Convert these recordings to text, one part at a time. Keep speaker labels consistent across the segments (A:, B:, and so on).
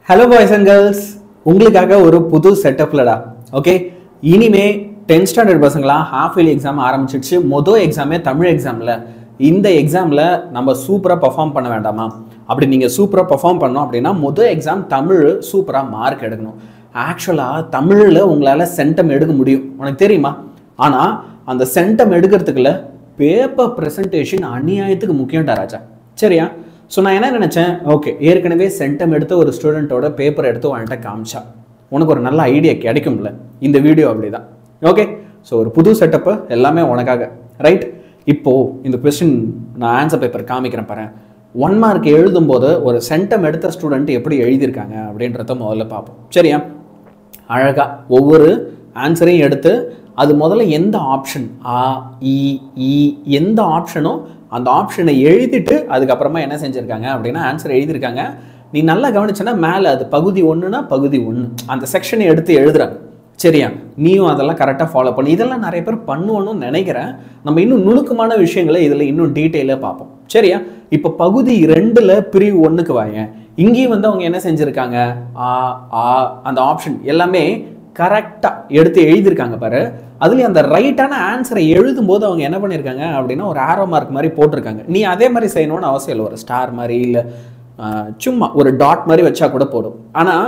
A: Hello boys and girls, உங்களுக்காக ஒரு புது செட்டப்லடா. ஓகே, இனிமே 10th ஸ்டாண்டர்ட் பசங்களாம் ஹாஃப் இயர்லி எக்ஸாம் ஆரம்பிச்சிடுச்சு. மொதல் எக்ஸாமே தமிழ் எக்ஸாமில். இந்த எக்ஸாமில் நம்ம சூப்பராக பர்ஃபார்ம் பண்ண வேண்டாமா? அப்படி நீங்கள் சூப்பராக பர்ஃபார்ம் பண்ணோம் அப்படின்னா மொதல் எக்ஸாம் தமிழ் சூப்பராக மார்க் எடுக்கணும். ஆக்சுவலாக தமிழில் உங்களால் சென்டம் எடுக்க முடியும், உனக்கு தெரியுமா? ஆனால் அந்த சென்டம் எடுக்கிறதுக்குள்ள பேப்பர் ப்ரெசன்டேஷன் அநியாயத்துக்கு முக்கியம்டா ராஜா. சரியா? ஸோ நான் என்ன நினச்சேன், ஓகே ஏற்கனவே சென்டம் எடுத்த ஒரு ஸ்டூடெண்ட்டோட பேப்பர் எடுத்து உன்கிட்ட காமிச்சா உனக்கு ஒரு நல்ல ஐடியா கிடைக்கும்ல. இந்த வீடியோ அப்படி தான். ஓகே, ஸோ ஒரு புது செட்டப்பு எல்லாமே உனக்காக, ரைட்? இப்போது இந்த கொஸ்டின் நான் ஆன்சர் பேப்பர் காமிக்கிறேன் பாரு. 1 மார்க் எழுதும்போது ஒரு சென்டம் எடுத்த ஸ்டூடெண்ட் எப்படி எழுதியிருக்காங்க அப்படின்றத முதல்ல பார்ப்போம். சரியா? அழகாக ஒவ்வொரு ஆன்சரையும் எடுத்து அது முதல்ல எந்த ஆப்ஷன் எந்த ஆப்ஷனோ அந்த ஆப்ஷனை எழுதிட்டு அதுக்கப்புறமா என்ன செஞ்சுருக்காங்க அப்படின்னா ஆன்சர் எழுதியிருக்காங்க. நீ நல்லா கவனிச்சேன்னா மேலே அது பகுதி 1னா பகுதி 1 அந்த செக்ஷனை எடுத்து எழுதுறாங்க. சரியா? நீயும் அதெல்லாம் கரெக்டாக ஃபாலோ பண்ணி இதெல்லாம் நிறைய பேர் பண்ணுவோன்னு நினைக்கிறேன். நம்ம இன்னும் நுணுக்கமான விஷயங்களை இதில் இன்னும் டீட்டெயிலாக பார்ப்போம். சரியா? இப்போ பகுதி 2ல் பிரிவு 1க்கு வாங்க. இங்கேயும் வந்து அவங்க என்ன செஞ்சுருக்காங்க, அந்த ஆப்ஷன் எல்லாமே கரெக்டாக எடுத்து எழுதியிருக்காங்க பாரு. அதுலேயும் அந்த ரைட்டான ஆன்சரை எழுதும்போது அவங்க என்ன பண்ணியிருக்காங்க அப்படின்னா ஒரு ஆரோ மார்க் மாதிரி போட்டிருக்காங்க. நீ அதே மாதிரி செய்யணும்னு அவசியம் இல்லை. ஒரு ஸ்டார் மாதிரி இல்லை சும்மா ஒரு டாட் மாதிரி வச்சா கூட போடும். ஆனால்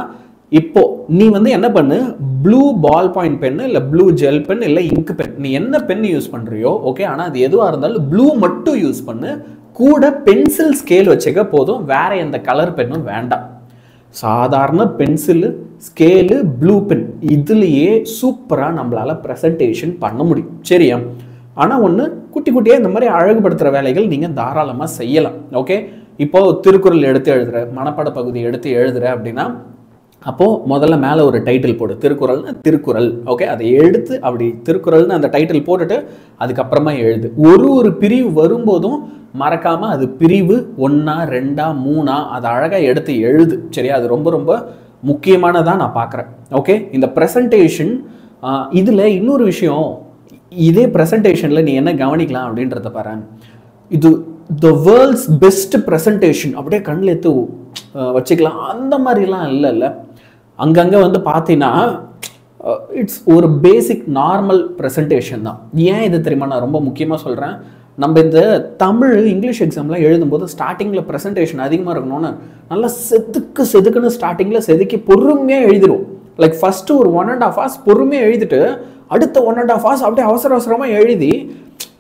A: இப்போ நீ வந்து என்ன பண்ணு, ப்ளூ பால் பாயிண்ட் பென் இல்லை ப்ளூ ஜெல் பென் இல்லை இங்க் பென், நீ என்ன பென் யூஸ் பண்ணுறியோ ஓகே. ஆனால் அது எதுவாக இருந்தாலும் ப்ளூ மட்டும் யூஸ் பண்ணு. கூட பென்சில் ஸ்கேல் வச்சுக்க போதும், வேற எந்த கலர் பென்னும் வேண்டாம். சாதாரண பென்சிலு ஸ்கேலு ப்ளூ பென் இதுலேயே சூப்பராக நம்மளால் ப்ரெசன்டேஷன் பண்ண முடியும். சரியா? ஆனால் ஒன்று குட்டி குட்டியாக இந்த மாதிரி அழகுபடுத்துகிற வேலைகள் நீங்கள் தாராளமாக செய்யலாம். ஓகே, இப்போது திருக்குறள் எடுத்து எழுதுகிற, மனப்பாட பகுதி எடுத்து எழுதுகிற அப்படின்னா அப்போது முதல்ல மேலே ஒரு டைட்டில் போடு. திருக்குறள்னு திருக்குறள், ஓகே, அதை எடுத்து அப்படி திருக்குறள்னு அந்த டைட்டில் போட்டுட்டு அதுக்கப்புறமா எழுது. ஒரு பிரிவு வரும்போதும் மறக்காமல் அது பிரிவு 1ஆ 2ஆ 3ஆ அதை அழகாக எடுத்து எழுது. சரியா? அது ரொம்ப ரொம்ப முக்கியமானதாக நான் பார்க்குறேன். ஓகே, இந்த ப்ரெசன்டேஷன் இதில் இன்னொரு விஷயம், இதே ப்ரெசன்டேஷனில் நீ என்ன கவனிக்கலாம் அப்படின்றத பாரு. இது த வேர்ல்ட்ஸ் பெஸ்ட் ப்ரெசன்டேஷன் அப்படியே கண்ணில் எடுத்து வச்சுக்கலாம் அந்த மாதிரிலாம் இல்லை. அங்கங்கே வந்து பார்த்தீங்கன்னா இட்ஸ் ஒரு பேசிக் நார்மல் ப்ரெசன்டேஷன் தான். ஏன் இது தெரியுமா நான் ரொம்ப முக்கியமாக சொல்கிறேன்? நம்ம இந்த தமிழ் இங்கிலீஷ் எக்ஸாம்லாம் எழுதும்போது ஸ்டார்டிங்கில் ப்ரெசன்டேஷன் அதிகமாக இருக்கணும்னு நல்லா செதுக்குன்னு ஸ்டார்டிங்கில் செதுக்கி பொறுமையாக எழுதிடும். லைக் ஃபஸ்ட்டு ஒரு 1.5 hours பொறுமையாக எழுதிட்டு அடுத்த 1.5 hours அப்படியே அவசரமாக எழுதி,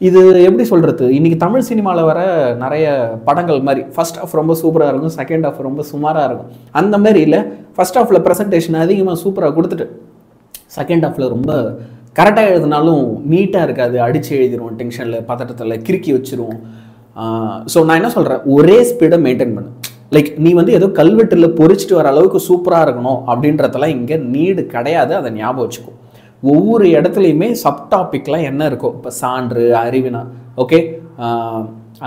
A: இது எப்படி சொல்கிறது, இன்றைக்கி தமிழ் சினிமாவில் வர நிறைய படங்கள் மாதிரி ஃபர்ஸ்ட் ஹாஃப் ரொம்ப சூப்பராக இருக்கும், செகண்ட் ஹாஃப் ரொம்ப சுமாராக இருக்கும். அந்த மாதிரி இல்லை, ஃபர்ஸ்ட் ஹாஃபில் ப்ரெசன்டேஷன் அதிகமாக சூப்பராக கொடுத்துட்டு செகண்ட் ஹாஃபில் ரொம்ப கரெக்டாக எழுதினாலும் நீட்டாக இருக்காது, அடித்து எழுதிடுவோம், டென்ஷனில் பதட்டத்தில் கிறுக்கி வச்சுருவோம். ஸோ நான் என்ன சொல்கிறேன், ஒரே ஸ்பீடை மெயின்டைன் பண்ணு. லைக் நீ வந்து ஏதோ கல்வெட்டில் பொறிச்சிட்டு வர அளவுக்கு சூப்பராக இருக்கணும் அப்படின்றதெல்லாம் இங்கே நீடு கிடையாது. அதை ஞாபகம் வச்சுக்கோ. ஒவ்வொரு இடத்துலையுமே சப்டாபிக்லாம் என்ன இருக்கோ, இப்போ சான்று, அறிவினா, ஓகே,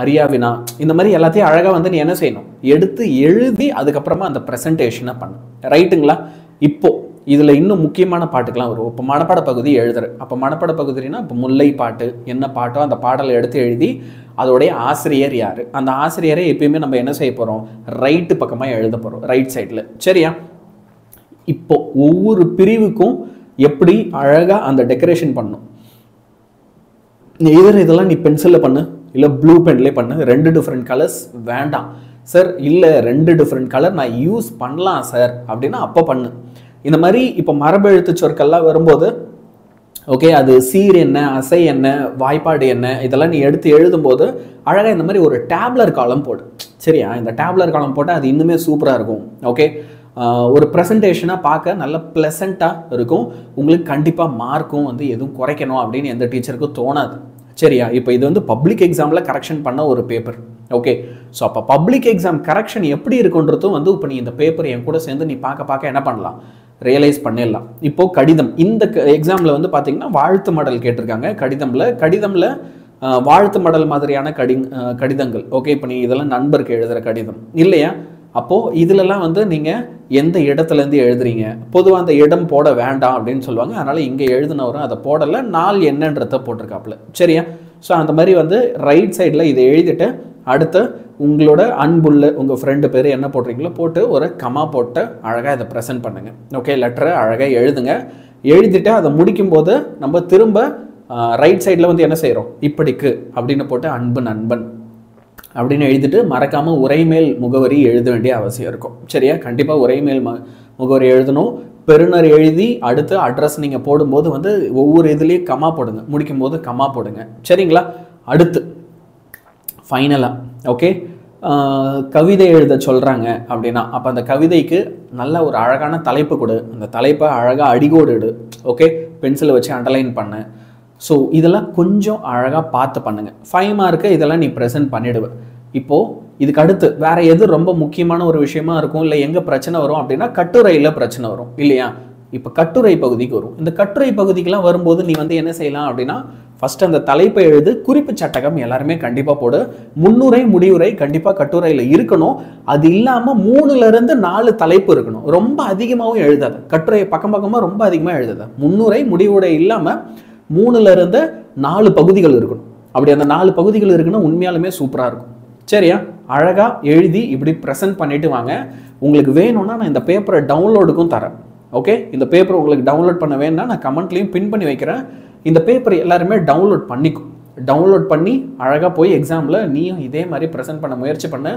A: அறியாவினா, இந்த மாதிரி எல்லாத்தையும் அழகாக வந்து நீ என்ன செய்யணும், எடுத்து எழுதி அதுக்கப்புறமா அந்த ப்ரெசன்டேஷனை பண்ணு. ரைட்டுங்களா? இப்போது இதில் இன்னும் முக்கியமான பாட்டுக்கெலாம் வரும். இப்போ மனப்பாட பகுதி எழுதுற, அப்போ மனப்பாட பகுதினா இப்போ முல்லை பாட்டு என்ன பாட்டோ அந்த பாடலை எடுத்து எழுதி அதோடைய ஆசிரியர் யார், அந்த ஆசிரியரை எப்பயுமே நம்ம என்ன செய்ய போகிறோம், ரைட்டு பக்கமாக எழுத போகிறோம், ரைட் சைடில். சரியா? இப்போ ஒவ்வொரு பிரிவுக்கும் எப்படி அழகாக அந்த டெக்கரேஷன் பண்ணணும். இதெல்லாம் நீ பென்சிலில் பண்ணு இல்லை ப்ளூ பென்லேயே பண்ணு. 2 டிஃப்ரெண்ட் கலர்ஸ் வேண்டாம் சார், இல்லை 2 டிஃப்ரெண்ட் கலர் நான் யூஸ் பண்ணலாம் சார் அப்படின்னா அப்போ பண்ணு. இந்த மாதிரி இப்போ மரபு எழுத்து சொற்கள்லாம் வரும்போது ஓகே, அது சீர் என்ன, அசை என்ன, வாய்ப்பாடு என்ன, இதெல்லாம் நீ எடுத்து எழுதும்போது அழகாக இந்த மாதிரி ஒரு டேப்லர் காலம் போடு. சரியா? இந்த டேப்லர் காலம் போட்டால் அது இன்னுமே சூப்பராக இருக்கும். ஓகே, ஒரு ப்ரெசன்டேஷனாக பார்க்க நல்ல ப்ளசண்ட்டாக இருக்கும். உங்களுக்கு கண்டிப்பாக மார்க்கும் வந்து எதுவும் குறைக்கணும் அப்படின்னு எந்த டீச்சருக்கும் தோணாது. சரியா? இப்போ இது வந்து பப்ளிக் எக்ஸாமில் கரெக்ஷன் பண்ண ஒரு பேப்பர். ஓகே, ஸோ அப்போ பப்ளிக் எக்ஸாம் கரெக்ஷன் எப்படி இருக்குன்றதும் வந்து இப்போ நீ இந்த பேப்பர் என் கூட சேர்ந்து நீ பார்க்க என்ன பண்ணலாம், ரியலைஸ் பண்ணிடலாம். இப்போது கடிதம், இந்த எக்ஸாமில் வந்து பார்த்தீங்கன்னா வாழ்த்து மடல் கேட்டிருக்காங்க. கடிதமில் வாழ்த்து மடல் மாதிரியான கடிதங்கள். ஓகே, இப்போ நீ இதெல்லாம் நண்பருக்கு எழுதுகிற கடிதம் இல்லையா? அப்போது இதிலெல்லாம் வந்து நீங்கள் எந்த இடத்துலேருந்து எழுதுறீங்க, பொதுவாக அந்த இடம் போட வேண்டாம் அப்படின்னு சொல்லுவாங்க. அதனால் இங்கே எழுதினவரும் அதை போடலை, நாள் என்னன்றத போட்டிருக்காப்புல. சரியா? ஸோ அந்த மாதிரி வந்து ரைட் சைடில் இதை எழுதிட்டு அடுத்து உங்களோட அன்புள்ள உங்கள் ஃப்ரெண்டு பேர் என்ன போடுறீங்களோ போட்டு ஒரு கமா போட்டு அழகாக இதை ப்ரெசென்ட் பண்ணுங்கள். ஓகே, லெட்டரை அழகாக எழுதுங்க. எழுதிட்டு அதை முடிக்கும்போது நம்ம திரும்ப ரைட் சைடில் வந்து என்ன செய்கிறோம், இப்படிக்கு அப்படின்னு போட்டு அன்பு நண்பன் அப்படின்னு எழுதிட்டு மறக்காமல் உரைமேல் முகவரி எழுத வேண்டிய அவசியம் இருக்கும். சரியா? கண்டிப்பாக உரைமேல் முகவரி எழுதணும். பெறுநர் எழுதி அடுத்து அட்ரஸ் நீங்கள் போடும்போது வந்து ஒவ்வொரு இதுலேயும் கமா போடுங்க, முடிக்கும் போது கமா போடுங்க. சரிங்களா? அடுத்து ஃபைனலாக ஓகே, கவிதை எழுத சொல்கிறாங்க அப்படின்னா அப்போ அந்த கவிதைக்கு நல்ல ஒரு அழகான தலைப்பு கொடு, அந்த தலைப்பை அழகாக அடிகோடு எடு. ஓகே, பென்சிலை வச்சு அண்டர்லைன் பண்ணு. ஸோ இதெல்லாம் கொஞ்சம் அழகாக பார்த்து பண்ணுங்கள். 5 மார்க்கு இதெல்லாம் நீ ப்ரெசென்ட் பண்ணிவிடுவேன். இப்போது இதுக்கு அடுத்து வேறு எது ரொம்ப முக்கியமான ஒரு விஷயமா இருக்கும், இல்லை எங்கே பிரச்சனை வரும் அப்படின்னா கட்டுரையில் பிரச்சனை வரும் இல்லையா? இப்போ கட்டுரை பகுதிக்கு வரும். இந்த கட்டுரை பகுதிக்கெலாம் வரும்போது நீ வந்து என்ன செய்யலாம் அப்படின்னா ஃபஸ்ட்டு அந்த தலைப்பை எழுது, குறிப்பு சட்டகம் எல்லாருமே கண்டிப்பாக போடு, முன்னுரை முடிவுரை கண்டிப்பாக கட்டுரையில் இருக்கணும். அது இல்லாமல் 3லேருந்து 4 தலைப்பு இருக்கணும். ரொம்ப அதிகமாகவும் எழுதாத, கட்டுரை பக்கம் பக்கமாக ரொம்ப அதிகமாக எழுதாத. முன்னுரை முடிவுரை இல்லாமல் 3லேருந்து 4 பகுதிகள் இருக்கணும். அப்படி அந்த 4 பகுதிகள் இருக்குன்னா உண்மையாலுமே சூப்பராக இருக்கும். சரியா? அழகாக எழுதி இப்படி ப்ரெசென்ட் பண்ணிட்டு வாங்க. உங்களுக்கு வேணும்னா நான் இந்த பேப்பரை டவுன்லோடுக்கும் தரேன். ஓகே, இந்த பேப்பர் உங்களுக்கு டவுன்லோட் பண்ண வேணும்னா நான் கமெண்ட்லேயும் பின் பண்ணி வைக்கிறேன். இந்த பேப்பர் எல்லாருமே டவுன்லோட் பண்ணிக்கும். டவுன்லோட் பண்ணி அழகாக போய் எக்ஸாமில் நீயும் இதே மாதிரி ப்ரெசென்ட் பண்ண முயற்சி பண்ண.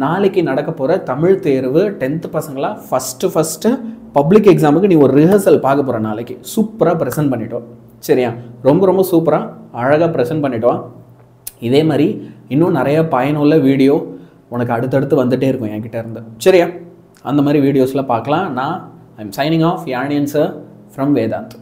A: நாளைக்கு நடக்க போகிற தமிழ் தேர்வு 10th பசங்களா ஃபஸ்ட்டு பப்ளிக் எக்ஸாமுக்கு நீ ஒரு ரிஹர்சல் பார்க்க போகிற. நாளைக்கு சூப்பராக ப்ரெசென்ட் பண்ணிட்டோம். சரியா? ரொம்ப சூப்பராக அழகாக ப்ரெசென்ட் பண்ணிட்டோம். இதே மாதிரி இன்னும் நிறைய பயனுள்ள வீடியோ உனக்கு அடுத்தடுத்து வந்துகிட்டே இருக்கும் என்கிட்ட இருந்து. சரியா? அந்த மாதிரி வீடியோஸில் பார்க்கலாம். நான் ஐ எம் சைனிங் ஆஃப் யானியன் சார் ஃப்ரம் வேதாந்த்.